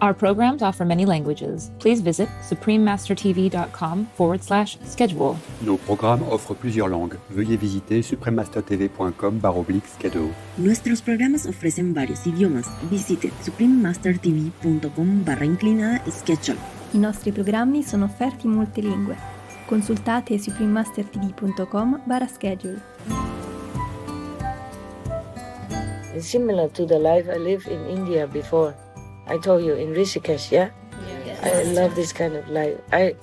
Our programs offer many languages. Please visit suprememastertv.com/schedule. Nos programmes offrent plusieurs langues. Veuillez visiter suprememastertv.com/schedule. Nuestros programas ofrecen varios idiomas. Visite suprememastertv.com/schedule. I nostri programmi sono offerti in molte lingue. Consultate suprememastertv.com/schedule. It's similar to the life I lived in India before. I told you in Rishikesh, yeah? Yes. I love this kind of life. I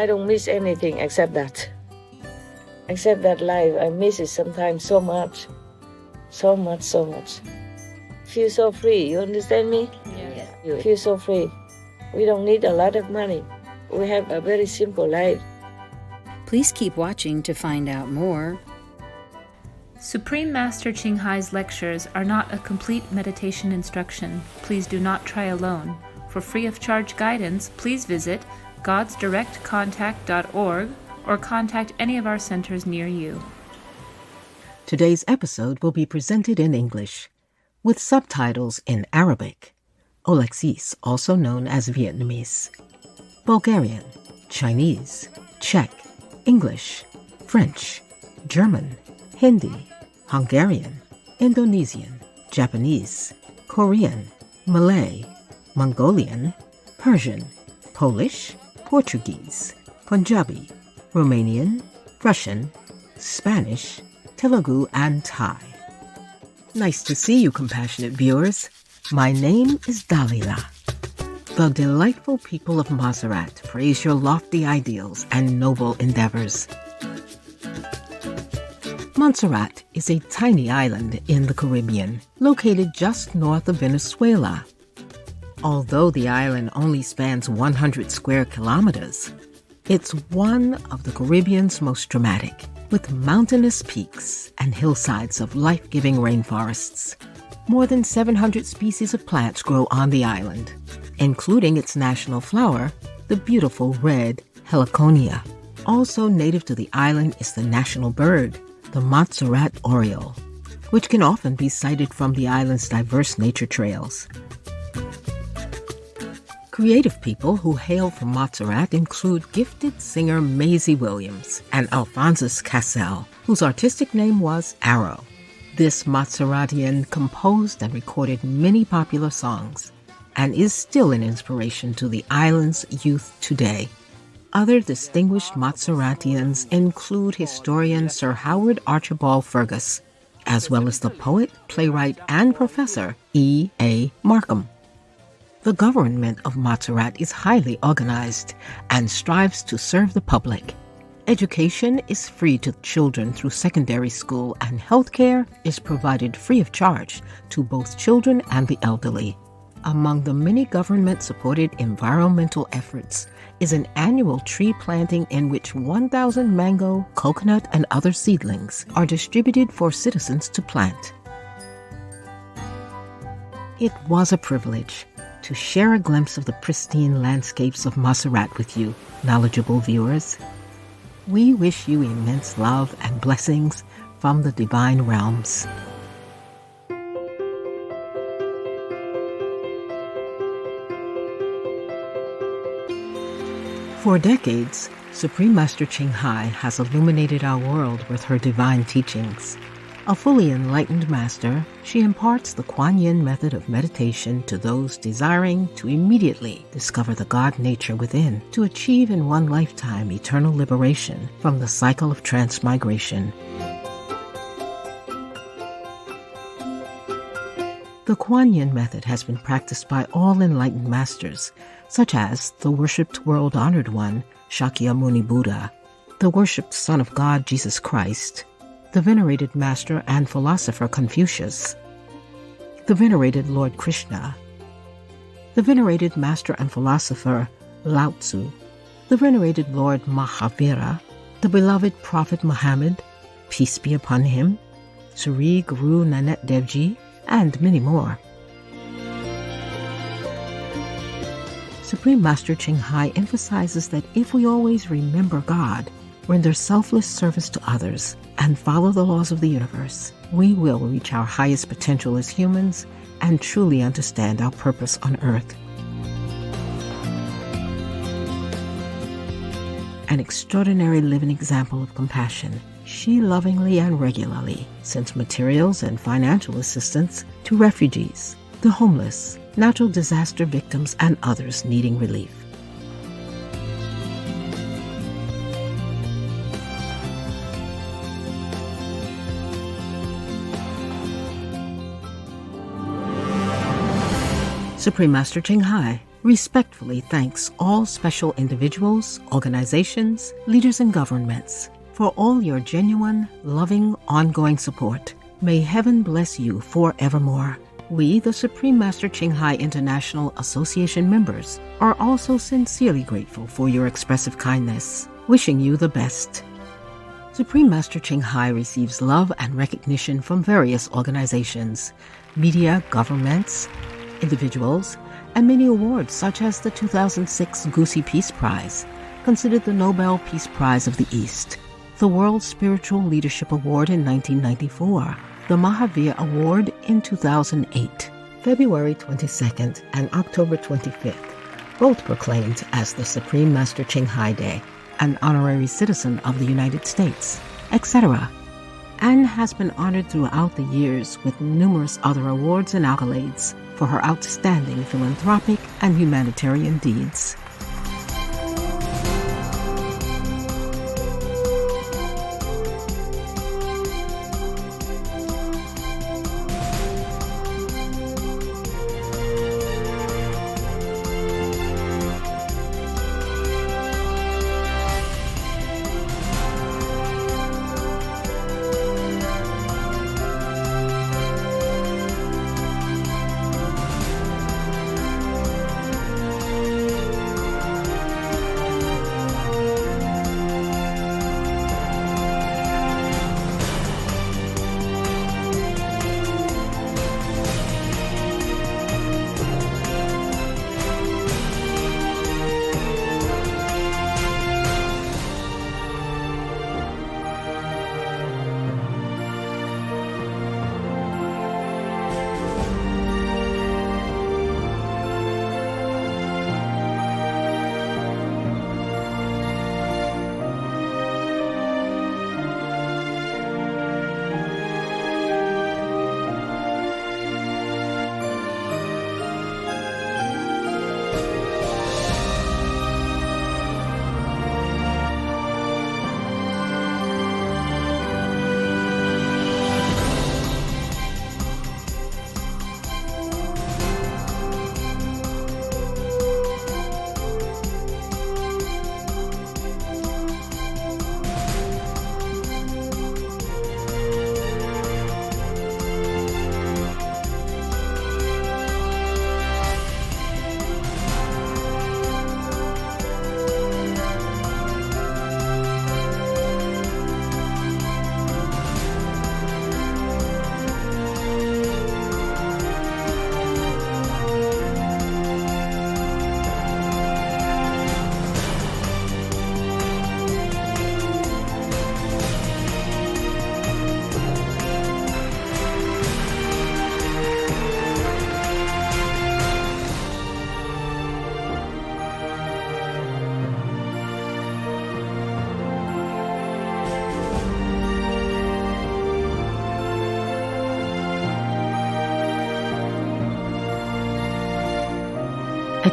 don't miss anything except that. Except that life, I miss it sometimes so much. So much. Feel so free, you understand me? Yes. You feel so free. We don't need a lot of money. We have a very simple life. Please keep watching to find out more. Supreme Master Ching Hai's lectures are not a complete meditation instruction. Please do not try alone. For free of charge guidance, please visit godsdirectcontact.org or contact any of our centers near you. Today's episode will be presented in English, with subtitles in Arabic, Olexis, also known as Vietnamese, Bulgarian, Chinese, Czech, English, French, German, Hindi, Hungarian, Indonesian, Japanese, Korean, Malay, Mongolian, Persian, Polish, Portuguese, Punjabi, Romanian, Russian, Spanish, Telugu, and Thai. Nice to see you, compassionate viewers. My name is Dalila. The delightful people of Montserrat praise your lofty ideals and noble endeavors. Montserrat is a tiny island in the Caribbean, located just north of Venezuela. Although the island only spans 100 square kilometers, it's one of the Caribbean's most dramatic, with mountainous peaks and hillsides of life-giving rainforests. More than 700 species of plants grow on the island, including its national flower, the beautiful red heliconia. Also native to the island is the national bird, the Montserrat oriole, which can often be sighted from the island's diverse nature trails. Creative people who hail from Montserrat include gifted singer Maisie Williams and Alphonsus Cassell, whose artistic name was Arrow. This Montserratian composed and recorded many popular songs and is still an inspiration to the island's youth today. Other distinguished Montserratians include historian Sir Howard Archibald Fergus, as well as the poet, playwright, and professor E. A. Markham. The government of Montserrat is highly organized and strives to serve the public. Education is free to children through secondary school, and healthcare is provided free of charge to both children and the elderly. Among the many government-supported environmental efforts is an annual tree planting in which 1,000 mango, coconut, and other seedlings are distributed for citizens to plant. It was a privilege to share a glimpse of the pristine landscapes of Montserrat with you, knowledgeable viewers. We wish you immense love and blessings from the divine realms. For decades, Supreme Master Ching Hai has illuminated our world with her divine teachings. A fully enlightened master, she imparts the Kuan Yin method of meditation to those desiring to immediately discover the God nature within, to achieve in one lifetime eternal liberation from the cycle of transmigration. The Kuan Yin method has been practiced by all enlightened masters, such as the worshipped world-honored one, Shakyamuni Buddha, the worshipped Son of God, Jesus Christ, the venerated master and philosopher Confucius, the venerated Lord Krishna, the venerated master and philosopher Lao Tzu, the venerated Lord Mahavira, the beloved Prophet Muhammad, peace be upon him, Sri Guru Nanak Dev Ji, and many more. Supreme Master Ching Hai emphasizes that if we always remember God, render selfless service to others, and follow the laws of the universe, we will reach our highest potential as humans and truly understand our purpose on earth. an extraordinary living example of compassion. She lovingly and regularly sends materials and financial assistance to refugees, the homeless, natural disaster victims, and others needing relief. Supreme Master Ching Hai respectfully thanks all special individuals, organizations, leaders, and governments for all your genuine, loving, ongoing support. May heaven bless you forevermore. We, the Supreme Master Ching Hai International Association members, are also sincerely grateful for your expressive kindness, wishing you the best. Supreme Master Ching Hai receives love and recognition from various organizations, media, governments, individuals, and many awards such as the 2006 Gusi Peace Prize, considered the Nobel Peace Prize of the East, the World Spiritual Leadership Award in 1994, the Mahavir Award in 2008, February 22nd and October 25th, both proclaimed as the Supreme Master Ching Hai Day, an honorary citizen of the United States, etc., and has been honored throughout the years with numerous other awards and accolades for her outstanding philanthropic and humanitarian deeds.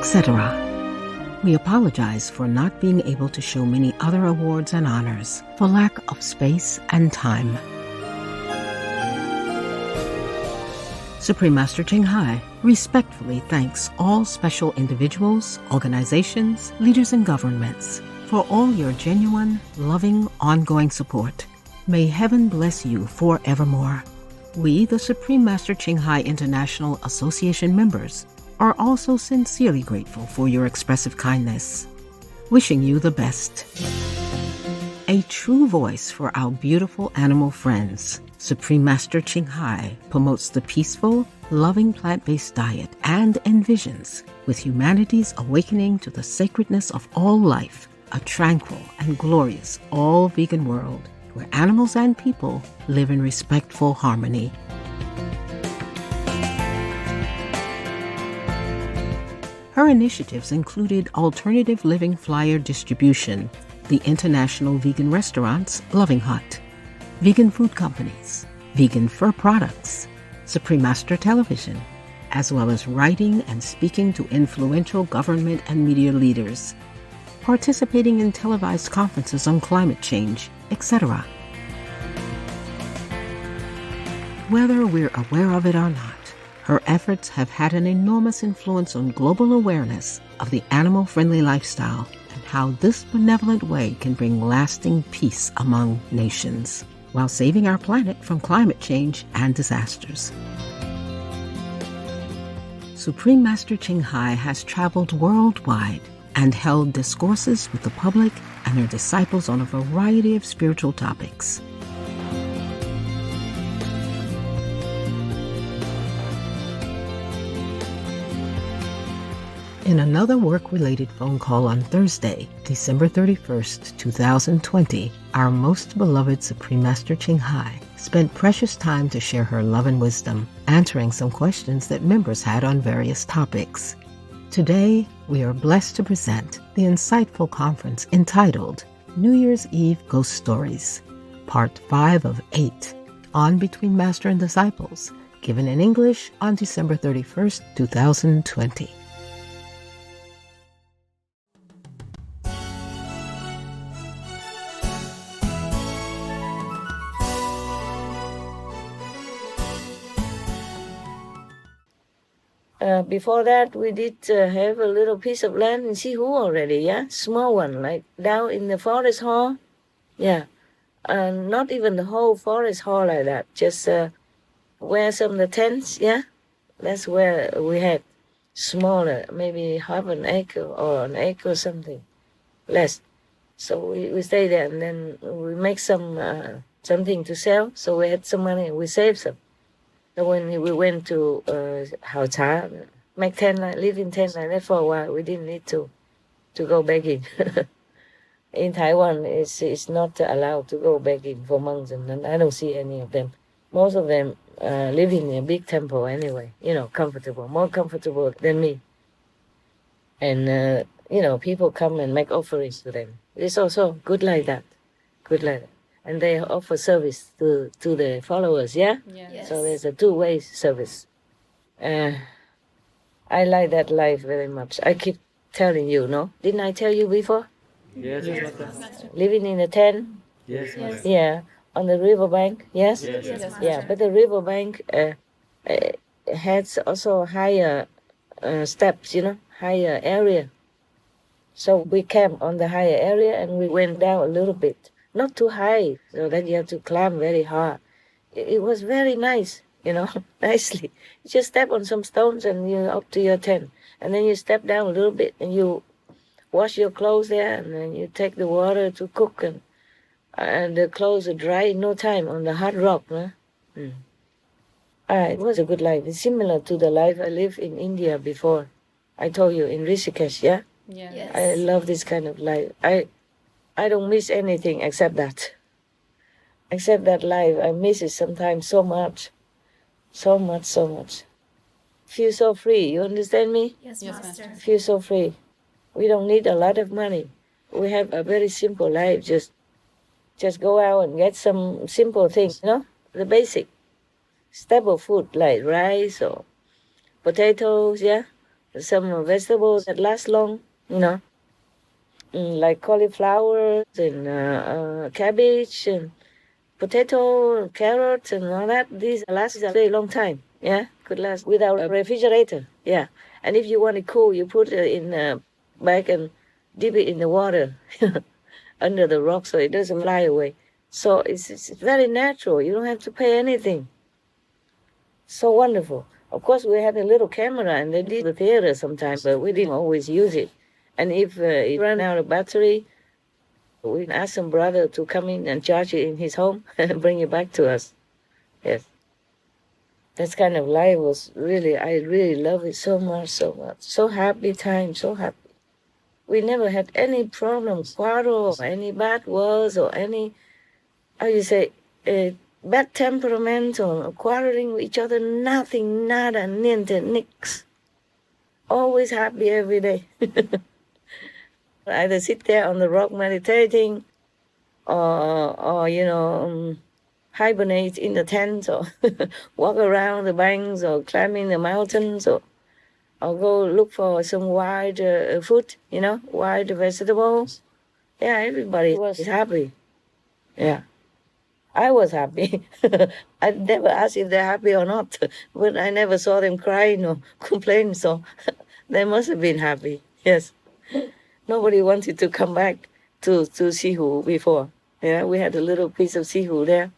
etc. We apologize for not being able to show many other awards and honors for lack of space and time. Supreme Master Ching Hai respectfully thanks all special individuals, organizations, leaders, and governments for all your genuine, loving, ongoing support. May heaven bless you forevermore. We, the Supreme Master Ching Hai International Association members, are also sincerely grateful for your expressive kindness, wishing you the best. A true voice for our beautiful animal friends, Supreme Master Ching Hai promotes the peaceful, loving plant-based diet and envisions, with humanity's awakening to the sacredness of all life, a tranquil and glorious all-vegan world where animals and people live in respectful harmony. Her initiatives included alternative living flyer distribution, the international vegan restaurants Loving Hut, vegan food companies, vegan fur products, Supreme Master Television, as well as writing and speaking to influential government and media leaders, participating in televised conferences on climate change, etc. Whether we're aware of it or not, her efforts have had an enormous influence on global awareness of the animal-friendly lifestyle and how this benevolent way can bring lasting peace among nations, while saving our planet from climate change and disasters. Supreme Master Ching Hai has traveled worldwide and held discourses with the public and her disciples on a variety of spiritual topics. In another work-related phone call on Thursday, December 31st, 2020, our most beloved Supreme Master Ching Hai spent precious time to share her love and wisdom, answering some questions that members had on various topics. Today, we are blessed to present the insightful conference entitled New Year's Eve Ghost Stories, Part 5 of 8, on Between Master and Disciples, given in English on December 31st, 2020. Before that, we did have a little piece of land in Sihu already, yeah? Small one, like down in the forest hall. Yeah. Not even the whole forest hall like that, just where some of the tents, yeah? That's where we had smaller, maybe half an acre or an acre or something, less. So we stay there and then we make some something to sell. So we had some money and we saved some. So when we went to Hao Cha, make tent, live in tent like that for a while, we didn't need to go begging. In Taiwan, it's not allowed to go begging for monks, and I don't see any of them. Most of them live in a big temple anyway, comfortable, more comfortable than me. And, people come and make offerings to them. It's also good like that, good like that. And they offer service to the followers, yeah? Yes. So there's a two-way service. I like that life very much. I keep telling you, no? Didn't I tell you before? Yes. Living in a tent? Yes. Yeah. On the riverbank, yes? Yes. Yeah, but the riverbank has also higher steps, higher area. So we camped on the higher area and we went down a little bit. Not too high, so that you have to climb very hard. It was very nice, nicely. You just step on some stones and you're up to your tent. And then you step down a little bit and you wash your clothes there and then you take the water to cook and the clothes are dry in no time on the hard rock. Huh? It was a good life. It's similar to the life I lived in India before. I told you, in Rishikesh, yeah? Yes. I love this kind of life. I don't miss anything except that. Except that life. I miss it sometimes so much. So much. Feel so free. You understand me? Yes, Master. Feel so free. We don't need a lot of money. We have a very simple life. Just go out and get some simple things, the basic. Staple food like rice or potatoes, yeah? Some vegetables that last long, like cauliflower and cabbage and potato, carrots and all that. These last a very long time. Yeah, could last without a refrigerator. Yeah, and if you want it cool, you put it in a bag and dip it in the water under the rock so it doesn't fly away. So it's very natural. You don't have to pay anything. So wonderful. Of course, we had a little camera and they did the theater sometimes, but we didn't always use it. And if it ran out of battery, we asked some brother to come in and charge it in his home and bring it back to us. Yes. This kind of life was I really love it so much. So happy time, so happy. We never had any problems, quarrel, or any bad words, or any, bad temperament, or quarreling with each other. Nothing, nada, niente, nix. Always happy every day. Either sit there on the rock meditating, or hibernate in the tent, or walk around the banks, or climbing the mountains, or go look for some wild food, wild vegetables. Yeah, everybody was happy. Yeah. I was happy. I never asked if they're happy or not, but I never saw them crying or complain, so they must have been happy. Yes. Nobody wanted to come back to Sihu before. Yeah, we had a little piece of Sihu there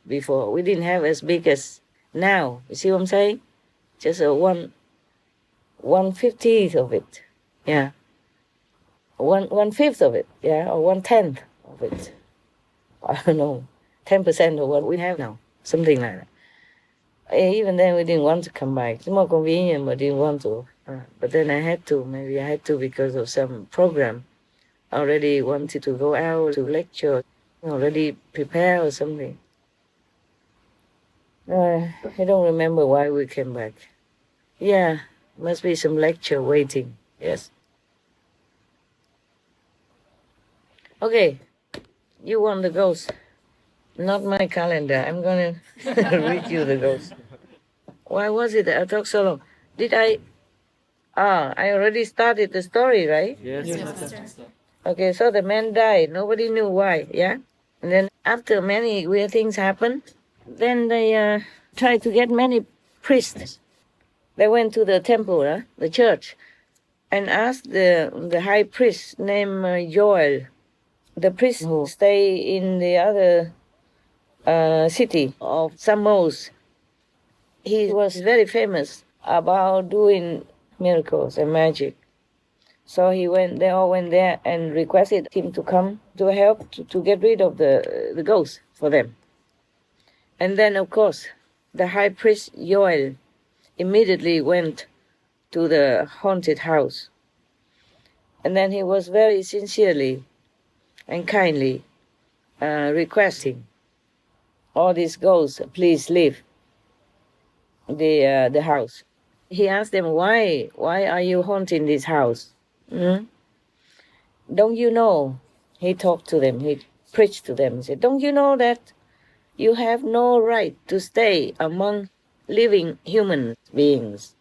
before. We didn't have as big as now. You see what I'm saying? Just a 1/50th of it. Yeah. 1/5 of it. Yeah, or 1/10 of it. I don't know. 10% of what we have now. Something like that. Even then, we didn't want to come back. It's more convenient, but didn't want to. But then I had to. Maybe I had to because of some program. I already wanted to go out to lecture. Already prepare or something. I don't remember why we came back. Yeah, must be some lecture waiting. Yes. Okay, you want the ghost. Not my calendar. I'm going to read you the ghost. Why was it that I talked so long? Did I? I already started the story, right? Yes. Okay, so the man died. Nobody knew why, yeah? And then after many weird things happened, then they tried to get many priests. They went to the temple, the church, and asked the high priest named Joel, the priest who stay in the other city of Samos. He was very famous about doing miracles and magic. So they all went there and requested him to come to help to get rid of the ghost for them. And then, of course, the high priest Joel immediately went to the haunted house. And then he was very sincerely and kindly requesting all these ghosts, please leave the house. He asked them, why are you haunting this house? Don't you know? He talked to them, he preached to them. He said, don't you know that you have no right to stay among living human beings?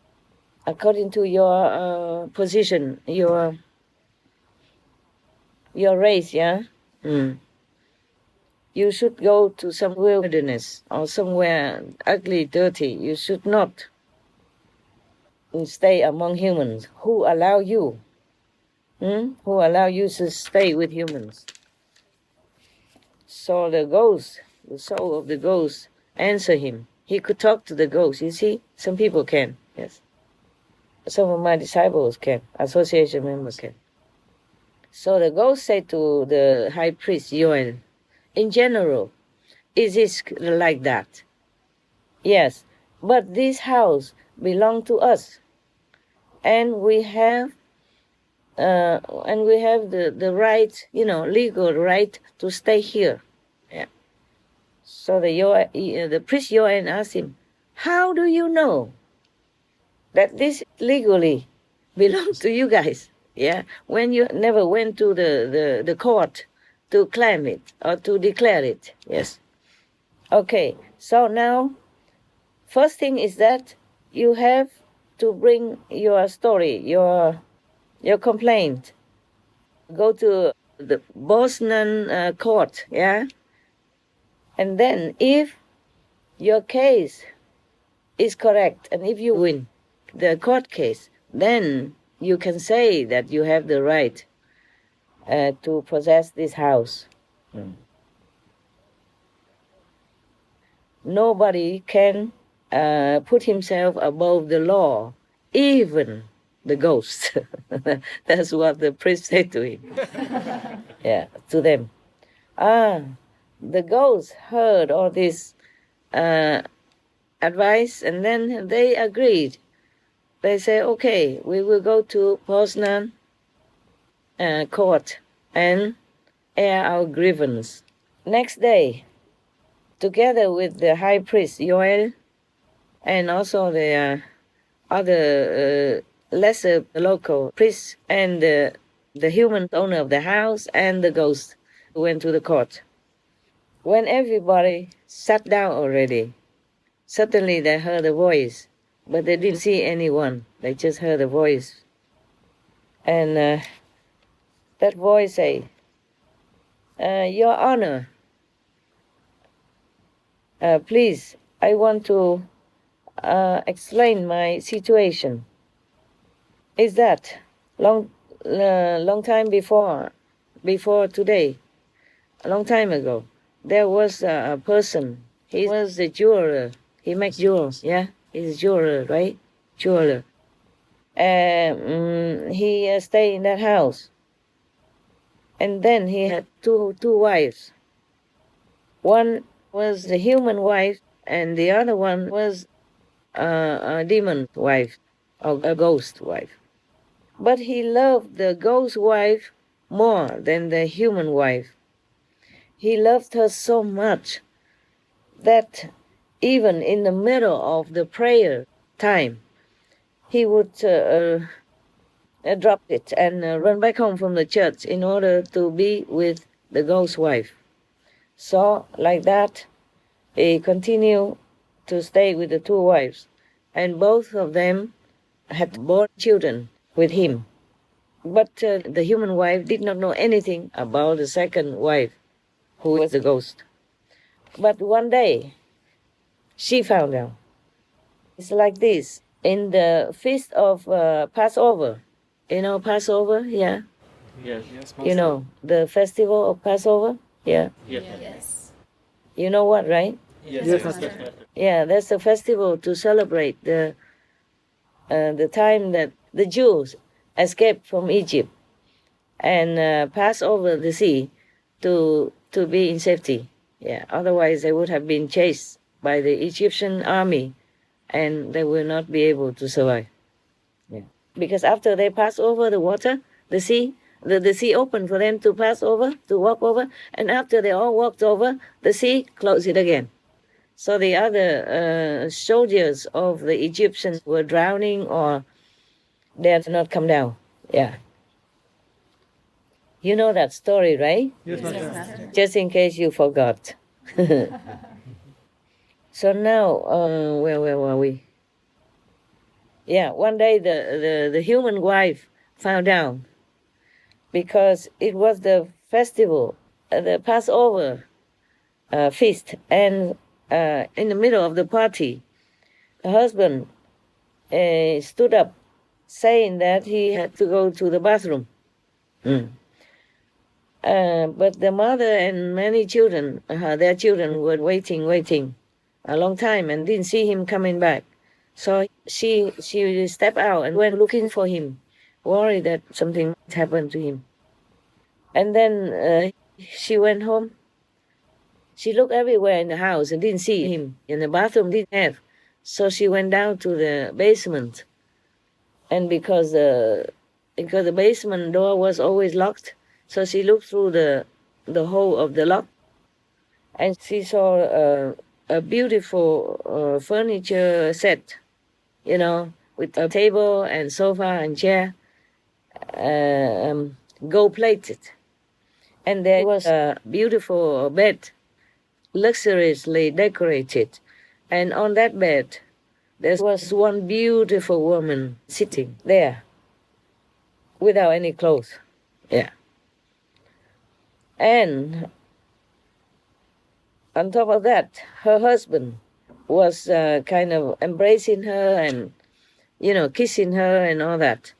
According to your position, your race, yeah? You should go to some wilderness or somewhere ugly, dirty. You should not stay among humans. Who allow you? Who allow you to stay with humans? So the ghost, the soul of the ghost, answer him. He could talk to the ghost. You see, some people can. Yes, some of my disciples can. Association members can. So the ghost said to the high priest Joel, in general, it is like that. Yes, but this house belongs to us, and we have the right, legal right to stay here. Yeah. So the priest Joel asked him, how do you know that this legally belongs to you guys? Yeah, when you never went to the court to claim it or to declare it. Yes. Okay, so now, first thing is that you have to bring your story, your complaint. Go to the Bosnian court, yeah? And then if your case is correct and if you win the court case, then you can say that you have the right to possess this house. Nobody can put himself above the law, even the ghost. That's what the priest said to him. Yeah, to them. The ghost heard all this advice, and then they agreed. They say, okay, we will go to Poznan court and air our grievance. Next day, together with the high priest Joel and also the other lesser local priests and the the human owner of the house and the ghost went to the court. When everybody sat down already, suddenly they heard a voice, but they didn't see anyone. They just heard a voice. And that voice say, Your Honor, please, I want to explain my situation. Is that long time before today, a long time ago, there was a person. He was a jeweler. He makes jewels. Yeah, he's a jeweler, right? Jeweler. He stayed in that house, and then he had two wives. One was the human wife, and the other one was a demon wife, or a ghost wife. But he loved the ghost wife more than the human wife. He loved her so much that even in the middle of the prayer time, he would drop it and run back home from the church in order to be with the ghost wife. So, like that, he continued to stay with the two wives, and both of them had born children with him. But the human wife did not know anything about the second wife, who was the ghost. But one day, she found out. It's like this. In the feast of Passover, you know Passover, yeah? Yes. You know, the festival of Passover, yeah? Yes. You know what, right? Yes. Yeah, that's a festival to celebrate the time that the Jews escaped from Egypt and passed over the sea to be in safety. Yeah, otherwise they would have been chased by the Egyptian army, and they will not be able to survive. Yeah, because after they pass over the water, the sea opened for them to pass over, to walk over, and after they all walked over, the sea closed it again. So the other soldiers of the Egyptians were drowning or they had not come down. Yeah. You know that story, right? Yes, Master. Just in case you forgot. So now, where were we? Yeah, one day the human wife found out because it was the festival, the Passover feast, and in the middle of the party, the husband stood up saying that he had to go to the bathroom. But the mother and many children, their children were waiting a long time and didn't see him coming back. So she stepped out and went looking for him, worried that something might happen to him. And then she went home. She looked everywhere in the house and didn't see him. In the bathroom didn't have. So she went down to the basement. And because the basement door was always locked, so she looked through the hole of the lock, and she saw a beautiful furniture set, you know, with a table and sofa and chair, gold-plated. And there was a beautiful bed, luxuriously decorated. And on that bed, there was one beautiful woman sitting there without any clothes. Yeah. And on top of that, her husband was kind of embracing her and, you know, kissing her and all that,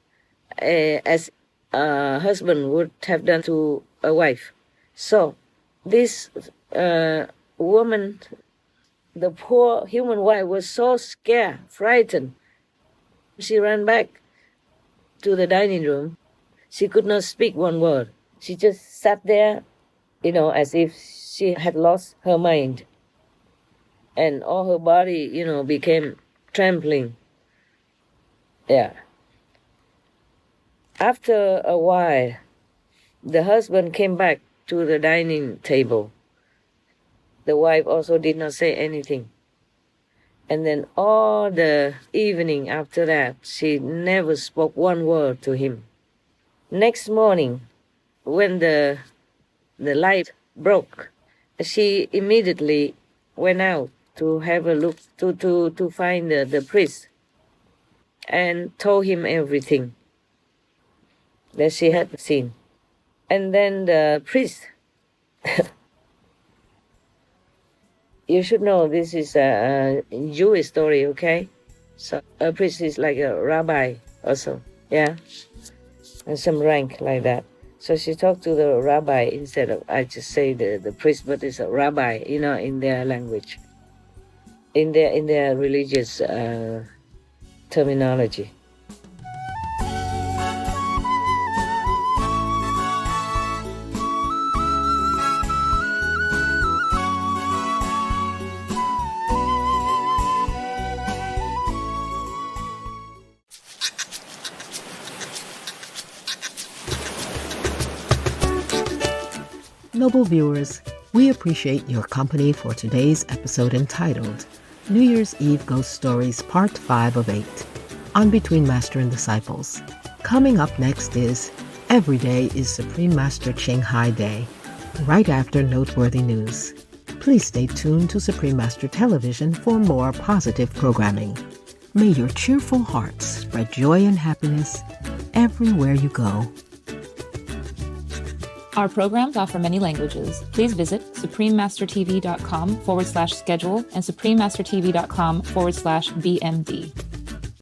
as a husband would have done to a wife. So this woman, the poor human wife, was so scared, frightened. She ran back to the dining room. She could not speak one word. She just sat there, you know, as if she had lost her mind. And all her body, you know, became trembling. Yeah. After a while, the husband came back to the dining table. The wife also did not say anything. And then all the evening after that, she never spoke one word to him. Next morning, when the light broke, she immediately went out to have a look to find the priest and told him everything that she had seen. And then the priest, you should know this is a Jewish story, okay? So a priest is like a rabbi also, yeah? And some rank like that. So she talked to the rabbi instead of, I just say the priest, but it's a rabbi, in their language, in their religious terminology. Noble viewers, we appreciate your company for today's episode entitled New Year's Eve Ghost Stories Part 5 of 8 on Between Master and Disciples. Coming up next is Every Day is Supreme Master Ching Hai Day, right after noteworthy news. Please stay tuned to Supreme Master Television for more positive programming. May your cheerful hearts spread joy and happiness everywhere you go. Our programs offer many languages. Please visit suprememastertv.com/schedule and suprememastertv.com/BMD.